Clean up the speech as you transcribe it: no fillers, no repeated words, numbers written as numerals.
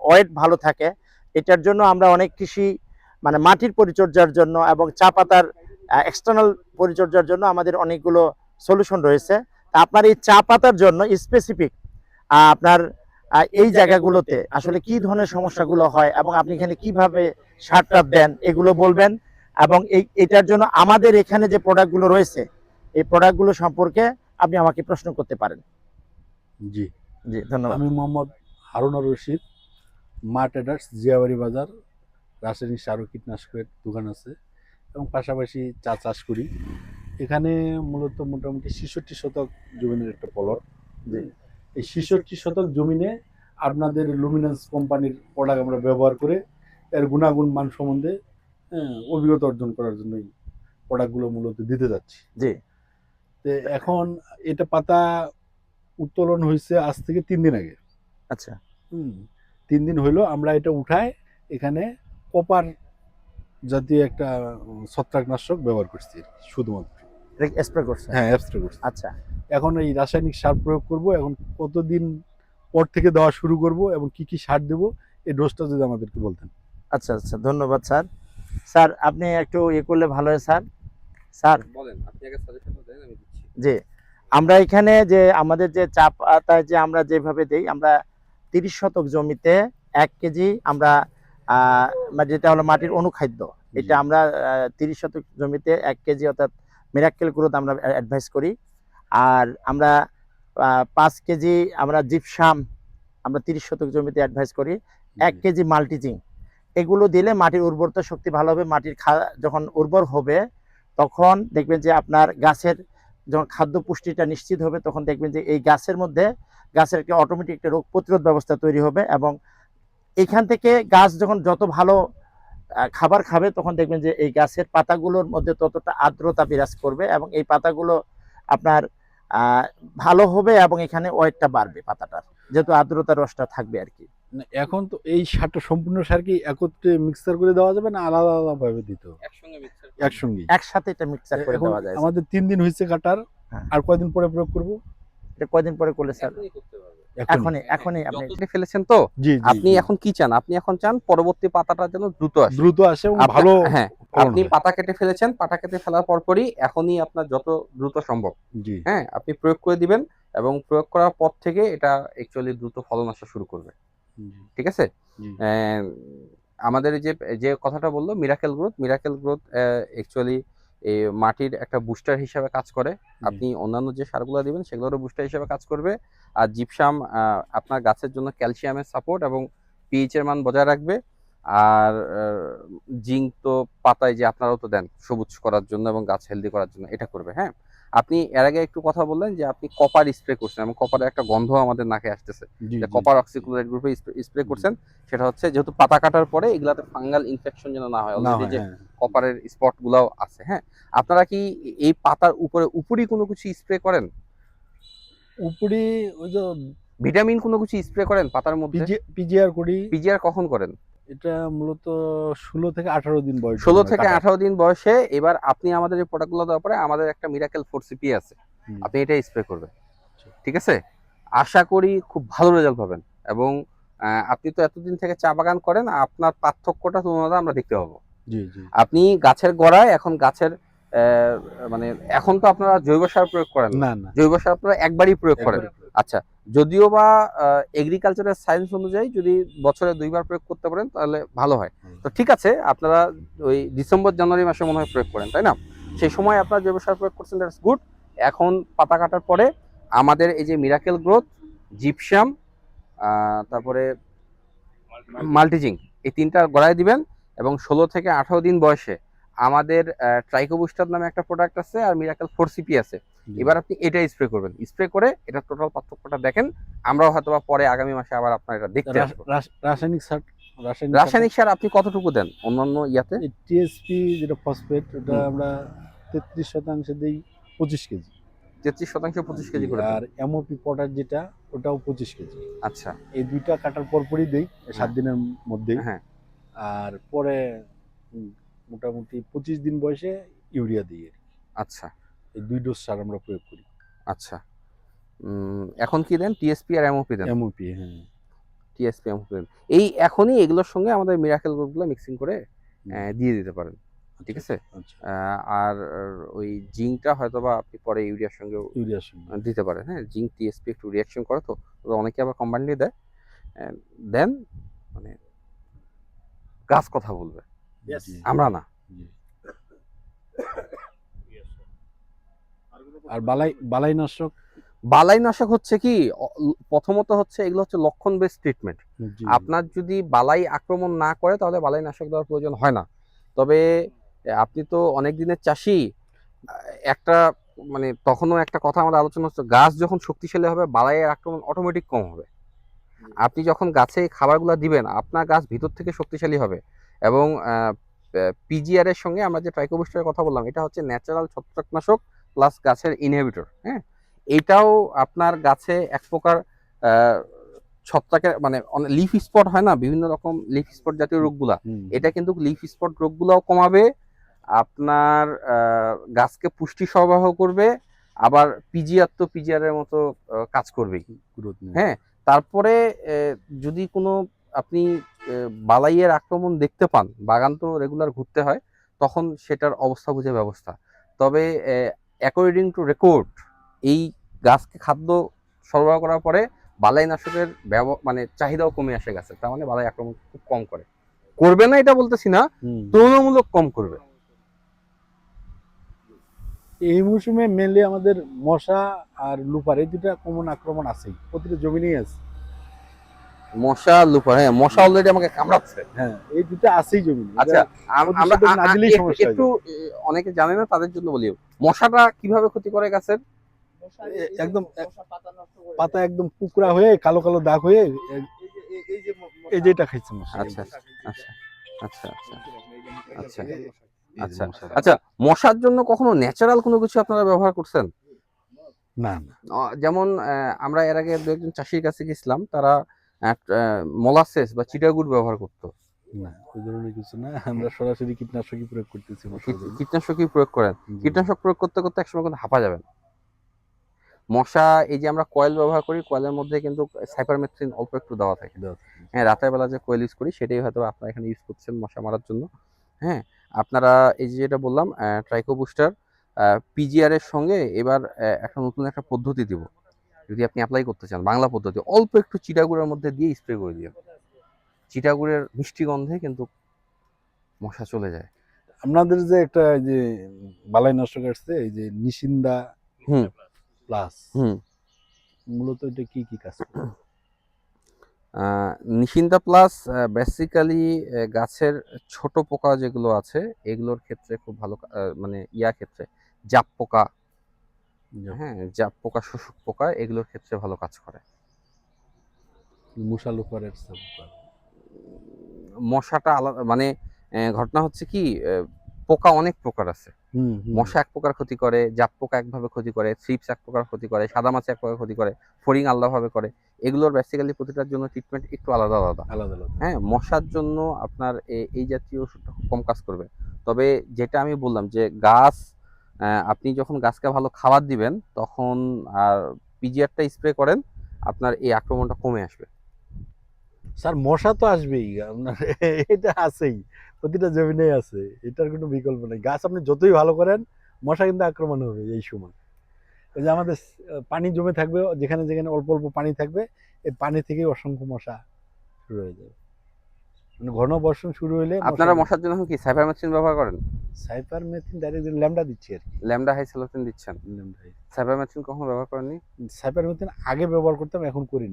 Wait ভালো থাকে। এটার জন্য আমরা অনেক কৃষি মানে মাটির পরিচর্যার জন্য এবং চা পাতার এক্সটার্নাল পরিচর্যার জন্য আমাদের অনেকগুলো সলিউশন রয়েছে। তা আপনার এই চা পাতার জন্য স্পেসিফিক আপনার এই জায়গাগুলোতে আসলে কি ধরনের সমস্যাগুলো হয় এবং আপনি এখানে কিভাবে সারটা দেন এগুলো বলবেন, এবং এটার জন্য আমাদের এখানে যে প্রোডাক্টগুলো রয়েছে এই প্রোডাক্টগুলো সম্পর্কে আপনি আমাকে প্রশ্ন করতে পারেন। জি জি ধন্যবাদ। আমি মোহাম্মদ হারুনুর রশিদ, মা ট্রেডার্স, জিয়াবাড়ি বাজার। রাসায়নিক সার ও কীটনাশকের দোকান আছে এবং পাশাপাশি চা চাষ করি। এখানে মূলত মোটামুটি ৬৬ শতক জমিনের একটা প্লট। এই ৬৬ শতক জমিনে আপনাদের লুমিনাস কোম্পানির প্রোডাক্ট আমরা ব্যবহার করে এর গুণাগুণ মান সম্বন্ধে অভিজ্ঞতা অর্জন করার জন্যই প্রোডাক্টগুলো মূলত দিতে যাচ্ছি। জি তো এখন এটা পাতা উত্তোলন হয়েছে আজ থেকে ৩ দিন আগে। আচ্ছা ৩ দিন হইলো আমরা এটা উঠায় এখানে কপার জাতীয় একটা ছত্রাকনাশক ব্যবহার করছি শুধুমাত্র। স্প্রে করছেন? হ্যাঁ, স্প্রে করছি। আচ্ছা এখন এই রাসায়নিক সার প্রয়োগ করব। এখন কতদিন পর থেকে দেওয়া শুরু করব এবং কি কি সার দেব এই ডোজটা যদি আমাদেরকে বলতেন। আচ্ছা আচ্ছা ধন্যবাদ স্যার। স্যার আপনি একটু করলে ভালো হয় স্যার। স্যার বলেন, আপনি আগে সাজেশন দেন, আমি দিচ্ছি। জি আমরা এখানে যে আমাদের যে চা পাতায় যে আমরা যেভাবে দেই, আমরা 30 শতক জমিতে 1 কেজি আমরা যেটা হলো মাটির অনুখাদ্য, এটা আমরা 30 শতক জমিতে 1 কেজি অর্থাৎ মিরাক্কেল গ্রোথ আমরা অ্যাডভাইস করি। আর আমরা 5 কেজি আমরা জিপসাম আমরা 30 শতক জমিতে অ্যাডভাইস করি। 1 কেজি মাল্টিজিং এগুলো দিলে মাটির উর্বরতা শক্তি ভালো হবে। মাটির যখন উর্বর হবে তখন দেখবেন যে আপনার গাছের যখন খাদ্য পুষ্টিটা নিশ্চিত হবে তখন দেখবেন যে এই গাছের মধ্যে গাছের একটা অটোমেটিক একটা রোগ প্রতিরোধ ব্যবস্থা তৈরি হবে, এবং এখান থেকে গাছ যখন যত ভালো খাবার খাবে তখন দেখবেন যে এই গাছের পাতাগুলোর মধ্যে ততটা আর্দ্রতা বিরাজ করবে এবং এই পাতাগুলো আপনার ভালো হবে এবং এখানে ওয়েটটা বাড়বে পাতাটার, যেহেতু আর্দ্রতার রসটা থাকবে আর কি। এখন তো এই সারটা সম্পূর্ণ সার কি একত্রে মিক্সার করে দেওয়া যাবে না আলাদা আলাদা ভাবে দিতে হবে? একসঙ্গে মিক্সার একসঙ্গে একসাথে এটা মিক্সার করে এখন দেওয়া যায়। আমাদের 3 দিন হয়েছে কাটার। হ্যাঁ। আর কয়দিন পরে প্রয়োগ করব? এটা কয়দিন পরে করলে স্যার? এখনই করতে পারবে। এখনই এখনই আপনি যতটা ফেলেছেন তো, জি জি আপনি এখন কি চান? আপনি এখন চান পরবর্তী পাতাটা যেন দ্রুত আসে। দ্রুত আসে এবং আপনি- ভালো হ্যাঁ, ফলন আপনি হয়। পাতা কেটে ফেলেছেন, পাতা কেটে ফেলার পরপরই এখনই আপনার যত দ্রুত সম্ভব, জি হ্যাঁ, আপনি প্রয়োগ করে দিবেন এবং প্রয়োগ করার পর থেকে এটা অ্যাকচুয়ালি দ্রুত ফলন আসা শুরু করবে। জি ঠিক আছে? জি আমাদের যে যে কথাটা বললো মিরাকেল গ্রোথ অ্যাকচুয়ালি এই মাটির একটা বুস্টার হিসাবে কাজ করে। আপনি অন্যান্য যে সারগুলো দিবেন সেগুলোরও বুস্টার হিসাবে কাজ করবে। আর জিপসাম আপনার গাছের জন্য ক্যালসিয়ামের সাপোর্ট এবং পিএইচ এর মান বজায় রাখবে। আর জিঙ্ক তো পাতায় যে আপনারাও তো দেন সবুজ করার জন্য এবং গাছ হেলদি করার জন্য, এটা করবে। হ্যাঁ, আপনি এর আগে একটু কথা বললেন যে আপনি কপার স্প্রে করছেন এবং কপারের একটা গন্ধ আমাদের নাকে আসতেছে, জি যে কপার অক্সিক্লোরাইড গ্রুপে স্প্রে করছেন। সেটা হচ্ছে যেহেতু পাতা কাটার পরে এগুলাতে ফাঙ্গাল ইনফেকশন যেন না হয়, না অলরেডি হয়, যে হ্যাঁ। কপারের স্পট গুলাও আছে। হ্যাঁ, আপনারা কি এই পাতার উপরই কোনো কিছু স্প্রে করেন? উপরে ওই যে ভিটামিন কোনো কিছু স্প্রে করেন পাতার মধ্যে? পিজিআর করি। পিজিআর কখন করেন? এটা মূলত 16 থেকে 18 দিন বয়স। 16 থেকে 18 দিন বয়সে। এবার আপনি আমাদের এই প্রোডাক্টগুলো দেওয়ার পরে আমাদের একটা মিরাকেল 4CP আছে, আপনি এটা স্প্রে করবেন। ঠিক আছে? আশা করি খুব ভালো রেজাল্ট পাবেন এবং আপনি তো এতদিন থেকে চা বাগান করেন, আপনার পার্থক্যটা তুলনাটা আমরা দেখতে পাবো। জি জি আপনি গাছের গোড়ায় এখন গাছের মানে এখন তো আপনারা জৈব সার প্রয়োগ করেন না না জৈব সার আপনারা একবারই প্রয়োগ করেন। আচ্ছা, যদিও বা এগ্রিকালচারের সায়েন্স অনুযায়ী যদি বছরে 2 বার প্রয়োগ করতে পারেন তাহলে ভালো হয়। তো ঠিক আছে, আপনারা ওই ডিসেম্বর জানুয়ারি মাসে মনে হয় প্রয়োগ করেন, তাই না? সেই সময় আপনারা জৈব সার প্রয়োগ করছেন, দ্যাটস গুড। এখন পাতা কাটার পরে আমাদের এই যে মিরাকেল গ্রোথ, জিপসাম, তারপরে মাল্টিজিং, এই 3টা গড়ায় দিবেন এবং 16 থেকে 18 দিন বয়সে আমাদের ট্রাইকোবুস্টার নামে একটা প্রোডাক্ট আছে আর মিরাকেল 4CP আছে। এবার আপনি এটা স্প্রে করবেন, স্প্রে করে এটা টোটাল পার্থক্যটা দেখেন। আমরাও হয়তো পরে আগামী মাসে আবার আপনার এটা দেখতে আসবো। রাসায়নিক সার রাসায়নিক সার আপনি কতটুকু দেন অন্যান্য ইয়াতে? টিএসপি যেটা ফসফেট, ওটা আমরা 33% দেই 25 কেজি। 33% 25 কেজি করে দেন। আর এমওপি পটাশ যেটা, ওটাও 25 কেজি। আচ্ছা, এই দুইটা কাটার পরই দেই 7 দিনের মধ্যেই। হ্যাঁ, আর পরে মোটামুটি 25 দিন বয়সে ইউরিয়া দিই। আচ্ছা এই 2 ডোজ সার আমরা প্রয়োগ করি। আচ্ছা। এখন কি দেন? টিএসপি আর এমওপি দেন? এমওপি, হ্যাঁ। টিএসপি অ্যামোক্সিসিলিন এই এখনই এগুলোর সঙ্গে আমাদের মিরাকেল গ্রুপগুলো মিক্সিং করে দিয়ে দিতে পারেন, ঠিক আছে? আচ্ছা, আর ওই জিঙ্কটা হয়তো বা আপনি পরে ইউরিয়ার সঙ্গেও ইউরিয়ার সঙ্গে। দিতে পারেন। হ্যাঁ, জিঙ্ক টিএসপি একটু রিয়াকশন করে তো, তবে অনেকে আবার কম্বাইন্ডলি দেয়। দেন মানে গাছ কথা বলবে, Yes. জি, আমরা না। জি। আর বালাইনাশক? বালাইনাশক হচ্ছে কি, প্রথমত হচ্ছে এগুলো হচ্ছে লক্ষণ বেস ট্রিটমেন্ট। জি, আপনার যদি বালাই আক্রমণ না করে তাহলে বালাইনাশক দেওয়ার প্রয়োজন হয় না। তবে আপনি তো অনেক দিনের চাষি, একটা মানে তখনও একটা কথা আমাদের আলোচনা হচ্ছে, গাছ যখন শক্তিশালী হবে বালাইয়ের আক্রমণ অটোমেটিক কম হবে। আপনি যখন গাছে খাবারগুলো দিবেন আপনার গাছ ভিতর থেকে শক্তিশালী হবে। এবং পিজিআর এর সঙ্গে আমরা যে ট্রাইকোবিস্টারের কথা বললাম, এটা হচ্ছে ন্যাচারাল ছত্রাকনাশক প্লাস গাছের ইনহিবিটর। হ্যাঁ, এটাও আপনার গাছে এক প্রকার ছত্রাকের মানে লিফ স্পট হয় না, বিভিন্ন রকম লিফ স্পট জাতীয় রোগগুলা, এটা কিন্তু লিফ স্পট রোগগুলাও কমাবে, আপনার গাছকে পুষ্টি সরবরাহ করবে, আবার পিজিআর তো পিজিআর এর মতো কাজ করবেই। হ্যাঁ, তারপরে যদি কোনো আপনি বালাইয়ের আক্রমণ দেখতে পান, বাগান তো রেগুলার ঘুরতে হয়, তখন সেটার অবস্থা বুঝে ব্যবস্থা। তবে অ্যাকর্ডিং টু রেকর্ড এই গাছকে খাদ্য সরবরাহ করার পরে বালাইনাশকের মানে চাহিদাও কমে আসে গাছে, তার মানে বালাই আক্রমণ খুব কম করবে না এটা বলতেছি না, তুলনামূলক কম করবে। এই মৌসুমে মেনলি আমাদের মশা আর লুপার এই দুটা কমন আক্রমণ আছেই, প্রতিটা জমিনেই আছে। মশা লুপার, হ্যাঁ মশা অলরেডি আমাকে কামড়াচ্ছে। হ্যাঁ, এই দুটা আছেই জমিনে। আচ্ছা, আমরা না দিলেই সমস্যা একটু অনেকে জানে না, তাদের জন্য বলি মশাটা কিভাবে ক্ষতি করে গাছের। একদম পাতা একদম কুকড়া হয়ে কালো কালো দাগ হয়ে এই যেটা খাইছে মশা। আচ্ছা আচ্ছা আচ্ছা আচ্ছা আচ্ছা আচ্ছা, মশার জন্য কখনো ন্যাচারাল কোনো কিছু আপনারা ব্যবহার করছেন? না, যেমন আমরা এর আগে দু একজন চাষির কাছে গেছিলাম, তারা মোলাসেস বা চিটাগুড় ব্যবহার করতো। না, ওই ধরনের কিছু না, আমরা সরাসরি কীটনাশকই প্রয়োগ করতেছি। কীটনাশকই প্রয়োগ করেন? কীটনাশক প্রয়োগ করতে করতে একসময় কিন্তু হাঁপা যাবেন। মশা, এই যে আমরা কয়েল ব্যবহার করি, কয়েলের মধ্যে কিন্তু সাইপারমেথ্রিন অল্প একটু দেওয়া থাকে। হ্যাঁ, রাতের বেলা যে কয়েল ইউজ করি সেটাই হয়তো আপনারা এখানে ইউজ করছেন মশা মারার জন্য। হ্যাঁ, আপনারা এই যে যেটা বললাম ট্রাইকোবুস্টার পিজিআর এর সঙ্গে এবার একটা নতুন একটা পদ্ধতি দিব, যদি আপনি অ্যাপ্লাই করতে চান, বাংলা পদ্ধতি, অল্প একটু চিটাগুড়ের মধ্যে দিয়ে স্প্রে করে দিন। চিটাগুড়ের মিষ্টি গন্ধে কিন্তু মশা চলে যায়। আপনাদের যে একটা যে বালাইনাশক আসছে, এই যে নিশিন্দা প্লাস, মূলত এটা কি কি কাজ করে? নিশিন্দা প্লাস বেসিক্যালি গাছের ছোট পোকা যেগুলো আছে এগুলোর ক্ষেত্রে খুব ভালো, মানে ক্ষেত্রে জাপ পোকা, হ্যাঁ জাপ পোকা, শোষক পোকা, এগুলোর ক্ষেত্রে ভালো কাজ করে। মশা লুপারের মশাটা আলাদা, মানে ঘটনা হচ্ছে কি, পোকা অনেক প্রকার আছে। মশা এক প্রকার ক্ষতি করে, জাপ পোকা একভাবে ক্ষতি করে, থ্রিপস এক প্রকার ক্ষতি করে, সাদা মাছি এক প্রকার ক্ষতি করে, ফড়িং আলাদাভাবে করে। এগুলোর বেসিক্যালি প্রতিটার জন্য ট্রিটমেন্ট একটু আলাদা আলাদা। হ্যাঁ, মশার জন্য আপনার এই জাতীয় ওষুধটা কম কাজ করবে। তবে যেটা আমি বললাম যে গাছ, আপনি যখন গাছকে ভালো খাবার দিবেন তখন আর পিজিআরটা স্প্রে করেন, আপনার এই আক্রমণটা কমে আসবে। স্যার, মশা তো আসবেই, আপনার এটা আছেই, প্রতিটা জমিনেই আছে, এটার কোনো বিকল্প নেই। গাছ আপনি যতই ভালো করেন মশা কিন্তু আক্রমণ হবে এই সময়। ওই যে আমাদের পানি জমে থাকবে, যেখানে যেখানে অল্প অল্প পানি থাকবে, এই পানি থেকেই অসংখ্য মশা শুরু হয়ে যাবে। মানে ঘন বর্ষণ শুরু হলে আপনারা মশার জন্য কি সাইপারমেথ্রিন ব্যবহার করেন? সাইপারমেথ্রিন ডাইরেক্ট ল্যামডা দিচ্ছি আর কি। ল্যামডা হাইসালফিন দিচ্ছেন? সাইপারমেথ্রিন কখনো ব্যবহার করেননি? সাইপারমেথ্রিন আগে ব্যবহার করতাম, এখন করি না।